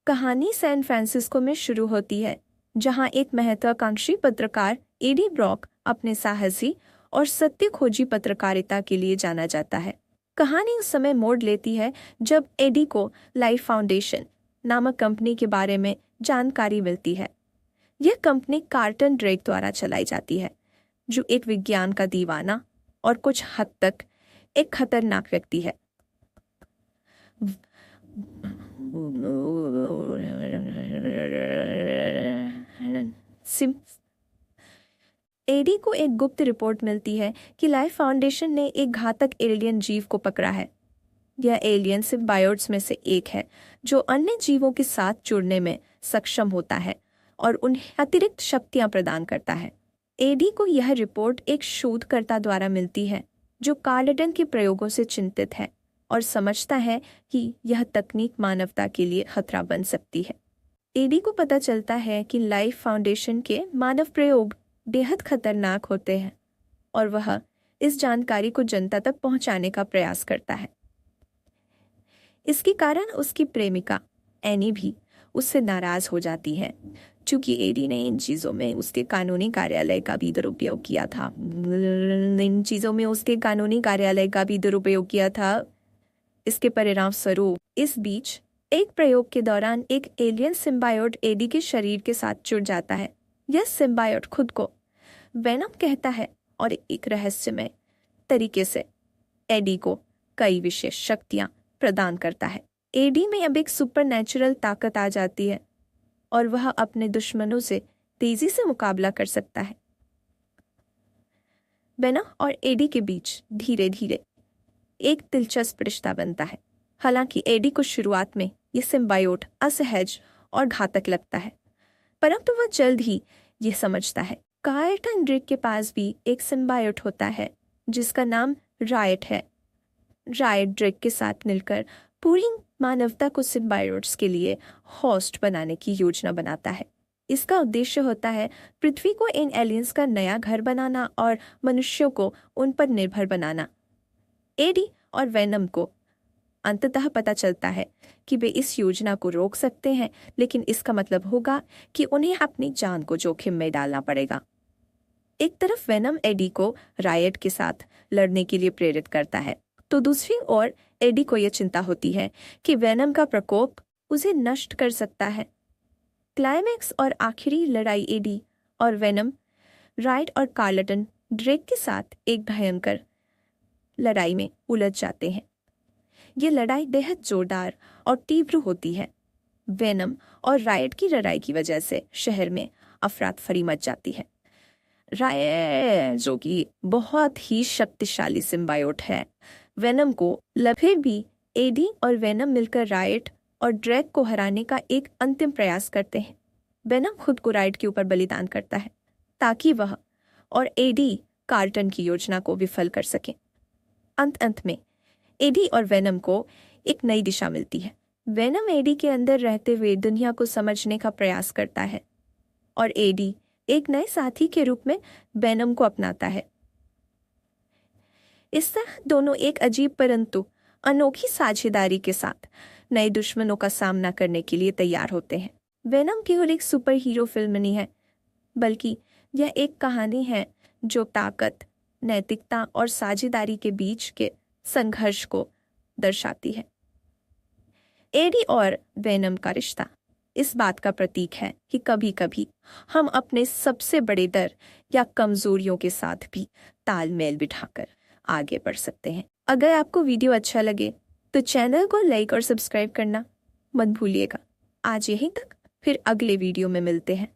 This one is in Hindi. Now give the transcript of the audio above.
कहानी सैन फ्रांसिस्को में शुरू होती है, जहां एक महत्वाकांक्षी पत्रकार एडी ब्रॉक अपने साहसी और सत्य खोजी पत्रकारिता के लिए जाना जाता है। कहानी उस समय मोड़ लेती है जब एडी को लाइफ फाउंडेशन नामक कंपनी के बारे में जानकारी मिलती है। यह कंपनी कार्लटन ड्रेक द्वारा चलाई जाती है, जो एक विज्ञान का दीवाना और कुछ हद तक एक खतरनाक व्यक्ति है। एडी को एक गुप्त रिपोर्ट मिलती है कि लाइफ फाउंडेशन ने एक घातक एलियन जीव को पकड़ा है। यह एलियन सिम्बायोट्स में से एक है, जो अन्य जीवों के साथ जुड़ने में सक्षम होता है और उन्हें अतिरिक्त शक्तियां प्रदान करता है। एडी को यह रिपोर्ट एक शोधकर्ता द्वारा मिलती है, जो कार्लटन के प्रयोगों से चिंतित है और समझता है कि यह तकनीक मानवता के लिए खतरा बन सकती है। एडी को पता चलता है कि लाइफ फाउंडेशन के मानव प्रयोग बेहद खतरनाक होते हैं और वह इस जानकारी को जनता तक पहुंचाने का प्रयास करता है। इसके कारण उसकी प्रेमिका एनी भी उससे नाराज हो जाती है, क्योंकि एडी ने इन चीज़ों में उसके कानूनी कार्यालय का भी दुरुपयोग किया था। इसके परिणाम स्वरूप इस बीच एक प्रयोग के दौरान एक एलियन सिम्बायोट एडी के शरीर के साथ जुड़ जाता है। यह सिम्बायोट खुद को वेनम कहता है और एक रहस्यमय तरीके से एडी को कई विशेष शक्तियां प्रदान करता है। एडी में अब एक सुपरनैचुरल ताकत आ जाती है और वह अपने दुश्मनों से तेजी से मुकाबला कर सकता है। वेनम और एडी के बीच धीरे धीरे एक दिलचस्प रिश्ता बनता है। हालांकि एडी को शुरुआत में यह सिम्बायोट असहज और घातक लगता है, परंतु वह जल्द ही यह समझता है। कार्लटन ड्रेक के पास भी एक सिम्बायोट होता है जिसका नाम रायट है। रायट ड्रेक के साथ मिलकर पूरी मानवता को सिम्बायोट्स के लिए होस्ट बनाने की योजना बनाता है। इसका उद्देश्य होता है पृथ्वी को इन एलियंस का नया घर बनाना और मनुष्यों को उन पर निर्भर बनाना। एडी और वेनम को अंततः पता चलता है कि वे इस योजना को रोक सकते हैं, लेकिन इसका मतलब होगा कि उन्हें अपनी जान को जोखिम में डालना पड़ेगा। एक तरफ वेनम एडी को रायट के साथ लड़ने के लिए प्रेरित करता है, तो दूसरी ओर एडी को यह चिंता होती है कि वेनम का प्रकोप उसे नष्ट कर सकता है। क्लाइमैक्स और आखिरी लड़ाई एडी और वेनम, रायट और कार्लटन ड्रेक के साथ एक भयंकर लड़ाई में उलझ जाते हैं। ये लड़ाई बेहद जोरदार और तीव्र होती है। वेनम और रायट की लड़ाई की वजह से शहर में अफरा तफरी मच जाती है। रायट, जो कि बहुत ही शक्तिशाली सिम्बायोट है, वेनम को फिर भी एडी और वेनम मिलकर रायट और ड्रेक को हराने का एक अंतिम प्रयास करते हैं। वेनम खुद को रायट के ऊपर बलिदान करता है ताकि वह और एडी कार्लटन की योजना को विफल कर सकें। अंत में एडी और वेनम को एक नई दिशा मिलती है। वेनम एडी के अंदर रहते हुए दुनिया को समझने का प्रयास करता है और एडी एक नए साथी के रूप में वेनम को अपनाता है। इस तरह दोनों एक अजीब परंतु अनोखी साझेदारी के साथ नए दुश्मनों का सामना करने के लिए तैयार होते हैं। वेनम केवल एक सुपर हीरो फिल्म नहीं है, बल्कि यह एक कहानी है जो ताकत, नैतिकता और साझेदारी के बीच के संघर्ष को दर्शाती है। एडी और वेनम का रिश्ता इस बात का प्रतीक है कि कभी कभी हम अपने सबसे बड़े डर या कमजोरियों के साथ भी तालमेल बिठाकर आगे बढ़ सकते हैं। अगर आपको वीडियो अच्छा लगे तो चैनल को लाइक और सब्सक्राइब करना मत भूलिएगा। आज यहीं तक, फिर अगले वीडियो में मिलते हैं।